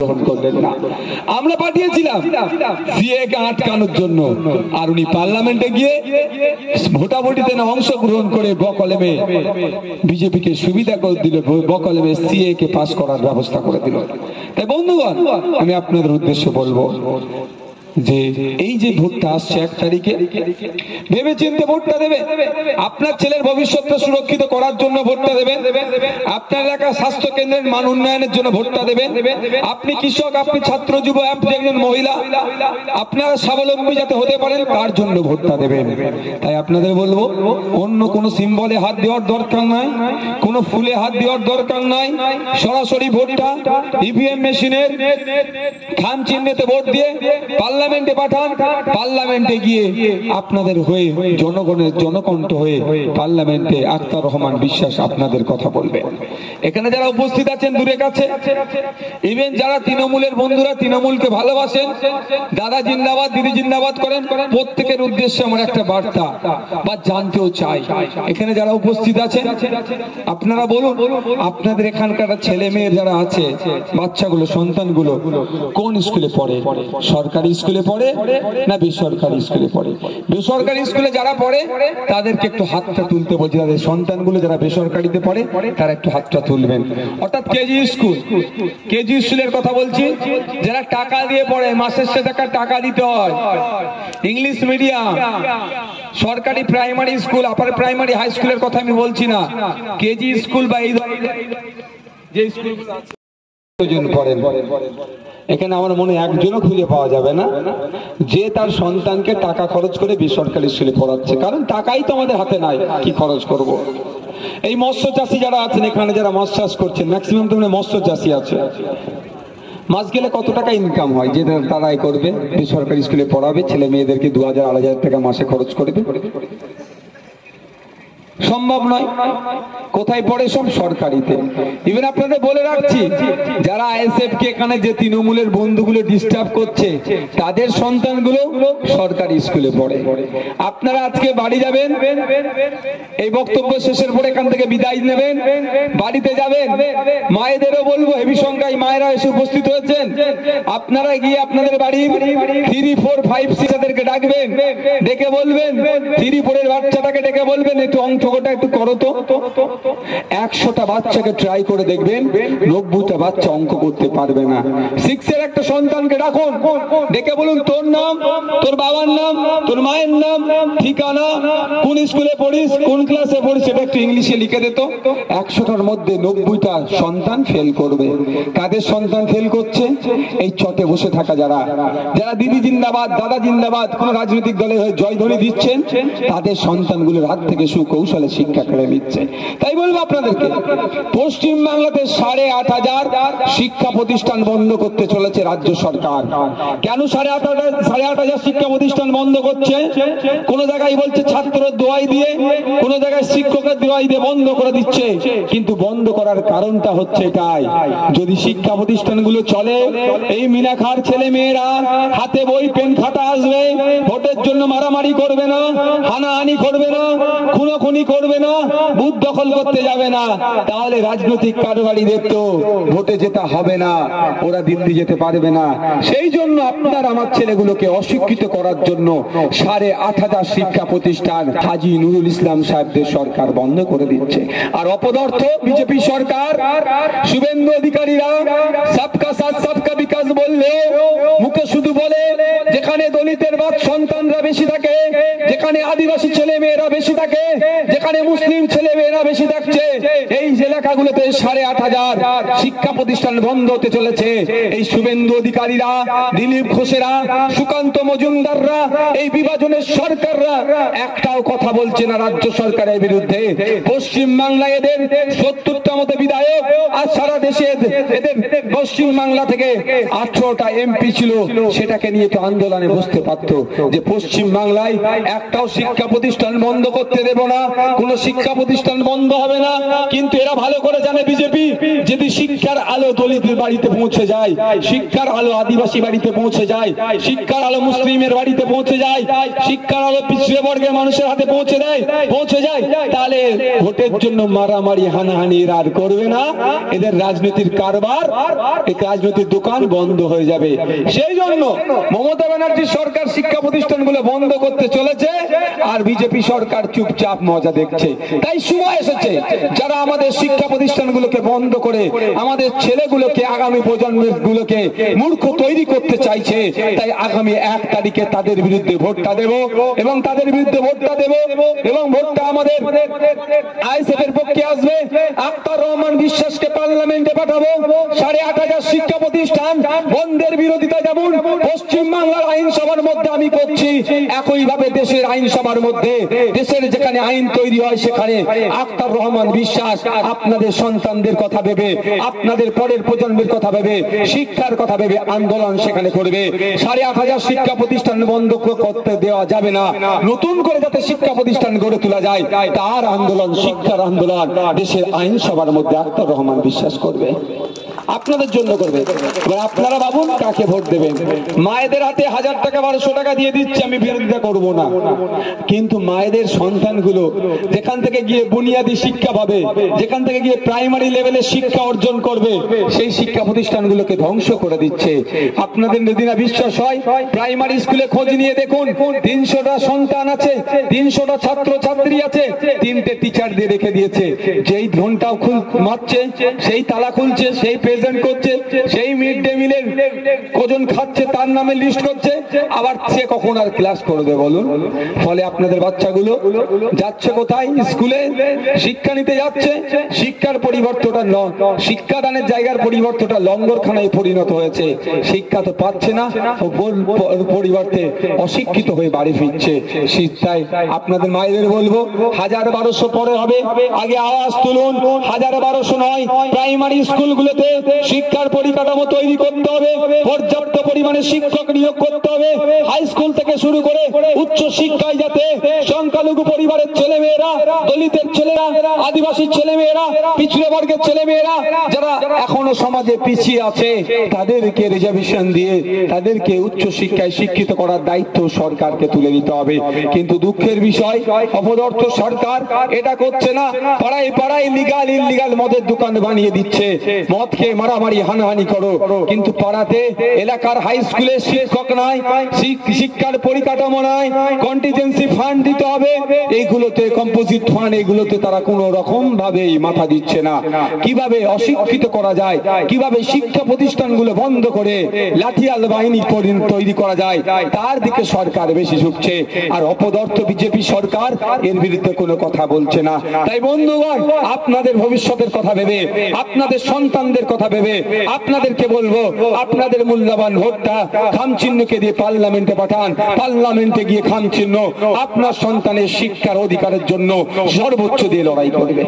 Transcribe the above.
গ্রহণ করলেন না। আমরা পাঠিয়েছিলাম সিএ কে আটকানোর জন্য, আর উনি পার্লামেন্টে গিয়ে ভোটাভুটিতে অংশগ্রহণ করে বকলমে বিজেপিকে সুবিধা করে দিল, বকলমে সিএ কে পাস করার ব্যবস্থা করে দিল। তাই বন্ধুগণ, আমি আপনাদের উদ্দেশ্যে বলবো যে এই যে ভোটটা আসছে 1 তারিখে, ভেবে চিন্তে ভোটটা দেবে। আপনার ছেলের ভবিষ্যৎটা সুরক্ষিত করার জন্য ভোটটা দেবেন, আপনার এলাকার স্বাস্থ্য কেন্দ্রের মান উন্নয়নের জন্য ভোটটা দেবেন। আপনি কৃষক, আপনি ছাত্র, যুব, আপনি একজন মহিলা, আপনারা স্বাবলম্বী যাতে হতে পারেন তার জন্য ভোটটা দেবেন। তাই আপনাদের বলবো, অন্য কোনো সিম্বলে হাত দেওয়ার দরকার নাই, কোনো ফুলে হাত দেওয়ার দরকার নাই। সরাসরি ভোটটা ইভিএম মেশিনের থাম চিহ্নেতে ভোট দিয়ে পার্লামেন্টে পাঠান। পার্লামেন্টে গিয়ে আপনাদের হয়ে জনগণের জনকণ্ঠ হয়ে পার্লামেন্টে আখতার রহমান বিশ্বাস আপনাদের কথা বলবে। এখানে যারা উপস্থিত আছেন দূরে কাছে, ইভেন যারা তৃণমূলের বন্ধুরা তৃণমূলকে ভালোবাসেন, দাদা জিন্দাবাদ দিদি জিন্দাবাদ করেন, প্রত্যেকের উদ্দেশ্যে আমার একটা বার্তা বা জানতেও চাই, এখানে যারা উপস্থিত আছেন আপনারা বলুন, আপনাদের এখানকার ছেলে মেয়ে যারা আছে, বাচ্চাগুলো, সন্তানগুলো কোন স্কুলে পড়ে? সরকারি স্কুলে পড়ে না বেসরকারি স্কুলে পড়ে? বেসরকারি স্কুলে যারা পড়ে তাদেরকে একটু হাতটা তুলতে বলছি। তাদের সন্তানগুলো যারা বেসরকারিতে পড়ে তারা একটু হাতটা তুলবেন। অর্থাৎ কেজি স্কুলের কথা বলছি, যারা টাকা দিয়ে পড়ে, মাসের শেষে টাকা দিতে হয়। ইংলিশ মিডিয়াম, সরকারি primary school, upper primary, high স্কুলের কথা আমি বলছি না। কেজি স্কুল বা এই যে স্কুলগুলো আছে পড়েন, এখানে আমার মনে একজনও খুঁজে পাওয়া যাবে না যে তার সন্তানকে টাকা খরচ করে বেসরকারি স্কুলে পড়াচ্ছে। কারণ টাকাই তো আমাদের হাতে নাই, কি খরচ করব। এই মৎস্য চাষী যারা আছেন এখানে, যারা মাছ চাষ করছেন, ম্যাক্সিমাম তো মৎস্য চাষী আছে। মাস গেলে কত টাকা ইনকাম হয় যে তারাই করবে, বেসরকারি স্কুলে পড়াবে, ছেলে মেয়েদেরকে 2000-2500 টাকা মাসে খরচ করবে? সম্ভব নয়। কোথায় পড়ে? সব সরকারিতে। ইভেন আপনাদের বলে রাখছি, যারা আইএসএফ কে এখানে যে তৃণমূলের বন্ধুগুলো ডিস্টার্ব করছে, তাদের সন্তানগুলো সরকারি স্কুলে পড়ে। আপনারা আজকে বাড়ি যাবেন, এই বক্তব্য শেষের পরে এখান থেকে বিদায় নেবেন, বাড়িতে যাবেন। মায়েদেরও বলবো, হেভি সংখ্যায় মায়েরা এসে উপস্থিত হয়েছেন, আপনারা গিয়ে আপনাদের বাড়ির 3, 4, 5, 6 তাদেরকে ডাকবেন, ডেকে বলবেন, 3, 4 এর বাচ্চাটাকে ডেকে বলবেন, একটু অঙ্কটা একটু করো তো। 100টা বাচ্চাকে ট্রাই করে দেখবেন, 90টা বাচ্চা অঙ্ক করতে পারবে না। 6 এর একটা সন্তানকে ডাকুন, ডেকে বলুন, তোর নাম, তোর বাবার নাম, তোর মায়ের নাম, ঠিকানা, কোন স্কুলে পড়িস, কোন ক্লাসে পড়িস, সেটা একটু ইংলিশে লিখে দিত। 100টার মধ্যে 90টা সন্তান ফেল করবে। কাদের সন্তান ফেল করছে? এই চটে বসে থাকা যারা দিদি জিন্দাবাদ, দাদা জিন্দাবাদ, কোন রাজনৈতিক দলের হয়ে জয়ধ্বনি দিচ্ছেন, তাদের সন্তানগুলোর হাত থেকে সুকৌশলে শিক্ষা কেড়ে নিচ্ছে। তাই বলবো আপনাদেরকে, পশ্চিম বাংলাতে 8,500 শিক্ষা প্রতিষ্ঠান বন্ধ করতে চলেছে রাজ্য সরকার। কেন 8,500 শিক্ষা প্রতিষ্ঠান বন্ধ করছে? কোন জায়গায় বলছে ছাত্রের দোয়াই দিয়ে, কোন জায়গায় শিক্ষকের দোয়াই দিয়ে বন্ধ করে দিচ্ছে। কিন্তু বন্ধ করার কারণটা হচ্ছে এটাই, যদি শিক্ষা প্রতিষ্ঠানগুলো চলে, এই মিনাখার ছেলে মেয়েরা হাতে বই পেন খাতা আসবে, ভোটের জন্য মারামারি করবে না, হানাহানি করবে না, খুনোখুনি করবে না, বুথ দখল করতে যাবে না, তাহলে রাজনৈতিক কারবারিদের তো ভোটে যেতে হবে না, ওরা দিল্লি যেতে পারবে না। সেই জন্য আপনার আমার ছেলেগুলোকে অশিক্ষিত করার জন্য 8,500 শিক্ষা প্রতিষ্ঠান হাজী নুরুল ইসলাম সাহেবদের সরকার বন্ধ করে দিচ্ছে। আর অপদার্থ বিজেপি সরকার, শুভেন্দু অধিকারীরা সবকা সাথ সবকা বিকাশ বললে মুখে শুধু বলে, যেখানে দলিতের সন্তানরা বেশি থাকে, যেখানে আদিবাসী ছেলে মেয়েরা বেশি থাকে, যেখানে মুসলিম ছেলে মেয়েরা বেশি থাকছে, এই এলাকাগুলোতে 8,500 শিক্ষা প্রতিষ্ঠান বন্ধ হতে চলেছে। এই শুভেন্দু অধিকারীরা, দিলীপ ঘোষেরা, সুকান্ত মজুমদাররা, এই বিভাজনের সরকাররা একটাও কথা বলছে না রাজ্য সরকারের বিরুদ্ধে। পশ্চিম বাংলায় এদের 70টা মতো বিধায়ক, আর সারা দেশে এদের পশ্চিম বাংলা থেকে 18টা এমপি ছিল, সেটাকে নিয়ে তো আন্দোলনে বসতে পারত যে পশ্চিম বাংলায় একটাও শিক্ষা প্রতিষ্ঠান বন্ধ করতে দেব না, কোন শিক্ষা প্রতিষ্ঠান বন্ধ হবে না। কিন্তু এরা ভালো করে জানে বিজেপি, যদি শিক্ষার আলো দলিতের বাড়িতে পৌঁছে যায়, শিক্ষার আলো আদিবাসী বাড়িতে পৌঁছে যায়, শিক্ষার আলো মুসলিমের বাড়িতে পৌঁছে যায়, শিক্ষার আলো পিছিয়ে বর্গের মানুষের হাতে পৌঁছে যায়, তাহলে ভোটের জন্য মারামারি হানাহানি আর করবে না। এদের রাজনীতির কারবার, এই রাজনীতির দোকান বন্ধ হয়ে যাবে। সেই জন্য মমতা ব্যানার্জির সরকার শিক্ষা প্রতিষ্ঠানগুলো বন্ধ করতে চলেছে, আর বিজেপি সরকার চুপচাপ মজা দেখছে। তাই সময় এসেছে, যারা আমাদের শিক্ষা প্রতিষ্ঠানগুলোকে বন্ধ করে আমাদের ছেলেগুলোকে, আগামী প্রজন্মগুলোকে মূর্খ তৈরি করতে চাইছে, তাই আগামী 1 তারিখে তাদের বিরুদ্ধে ভোটটা দেব, এবং তাদের বিরুদ্ধে ভোটটা দেব, এবং ভোটটা আমাদের আইএসএফ এর পক্ষে আসবে। আখতার রহমান বিশ্বাসকে পার্লামেন্টে পাঠাবো। 8,500 শিক্ষা প্রতিষ্ঠান বন্ধের বিরোধিতা যেমন পশ্চিমবাংলার আইনসভার মধ্যে আমি করছি, একইভাবে দেশের আইনসভার মধ্যে, দেশের যেখানে আইন তৈরি হয় সেখানে আখতার রহমান বিশ্বাস আপনাদের সন্তানদের কথা ভেবে, আপনাদের পরের প্রজন্মের কথা ভেবে, শিক্ষার কথা ভেবে আন্দোলন সেখানে করবে। 8,500 শিক্ষা প্রতিষ্ঠান বন্ধ করতে দেওয়া যাবে না। নতুন করে যাতে শিক্ষা প্রতিষ্ঠান গড়ে তোলা যায়, তার আন্দোলন, শিক্ষার আন্দোলন দেশের আইনসভার মধ্যে আখতার রহমান বিশ্বাস করবে, আপনাদের জন্য করবে। এবার আপনারা ভাবুন কাকে ভোট দেবেন। মায়েদের হাতে 1000 টাকা 1200 টাকা দিয়ে দিচ্ছে, আমি বিরোধিতা করব না, কিন্তু মায়েদের সন্তানগুলো যেখান থেকে গিয়ে বুনিয়াদী শিক্ষা পাবে, যেখান থেকে গিয়ে প্রাইমারি লেভেলে শিক্ষা অর্জন করবে, সেই শিক্ষা প্রতিষ্ঠানগুলোকে ধ্বংস করে দিচ্ছে। আপনাদের যদি না বিশ্বাস হয়, প্রাইমারি স্কুলে খোঁজ নিয়ে দেখুন, 300টা সন্তান আছে, 300টা ছাত্র ছাত্রী আছে, 3টে টিচার দিয়ে রেখে দিয়েছে। যেই ঘন্টাও মারছে, সেই তালা খুলছে, সেই প্রেজেন্ট করছে, সেই মিড ডে মিলের কজন খাচ্ছে তার নামে লিস্ট করছে, আবার সে কখন আর ক্লাস করবে বলুন। ফলে আপনাদের বাচ্চাগুলো যাচ্ছে কোথায়? স্কুলে শিক্ষা নিতে যাচ্ছে, শিক্ষার পরিবর্তনটা শিক্ষাদানের জায়গার পরিবর্তনটা লঙ্গরখানায় পরিণত হয়েছে। শিক্ষা তো পাচ্ছে না, পরিবর্তে অশিক্ষিত হয়ে বাড়ি ফিরছে। তাই আপনাদের মায়েদের বলবো, 1000-1200 পরে হবে, আগে আওয়াজ তুলুন। 1000-1200 নয়, প্রাইমারি স্কুলগুলোতে শিক্ষার পরিকাঠামো তৈরি করতে হবে, পর্যাপ্ত পরিমাণে শিক্ষক নিয়োগ করতে হবে। হাই স্কুল থেকে শুরু করে উচ্চ শিক্ষায় যাতে সংখ্যালঘু পরিবারের ছেলেমেয়েরা, দলিতের ছেলেরা, আদিবাসী ছেলেমেয়েরা, পিছিয়ে বর্গের ছেলেমেয়েরা যারা এখনো সমাজে পিছিয়ে আছে, তাদেরকে রিজার্ভেশন দিয়ে তাদেরকে উচ্চ শিক্ষায় শিক্ষিত করার দায়িত্ব সরকারকে তুলে দিতে হবে। কিন্তু দুঃখের বিষয়, অপদার্থ সরকার এটা করছে না। পাড়ায় পাড়ায় লিগাল ইললিগাল মদের দোকান বানিয়ে দিচ্ছে, মদ খেয়ে মারামারি হানাহানি করো, কিন্তু পাড়াতে এলাকার হাই স্কুলে শিক্ষক নাই, শিক্ষার পরিকাঠামো নাই, কন্টিজেন্সি ফান্ড দিতে হবে, এইগুলোতে কম্পোজিট ফান্ড, এইগুলোতে তারা কোন রকম ভাবেই মাথা দিচ্ছে না। কিভাবে অশিক্ষিত করা যায়, কিভাবে শিক্ষা প্রতিষ্ঠানগুলো বন্ধ করে লাঠিয়াল বাহিনী তৈরি করা যায়, তার দিকে সরকার বেশি ঝুঁকছে। আর অপদার্থ বিজেপি সরকার এর বিরুদ্ধে কোনো কথা বলছে না। তাই বন্ধুগণ, আপনাদের ভবিষ্যতের কথা ভেবে, আপনাদের সন্তানদের কথা ভেবে আপনাদেরকে বলবো, আপনাদের মূল্যবান ভোটটা খাম চিহ্নকে দিয়ে পার্লামেন্টে পাঠান। পার্লামেন্টে গিয়ে খাম চিহ্ন আপনার সন্তানের শিক্ষার অধিকারের জন্য সর্বোচ্চ দিয়ে লড়াই করবে।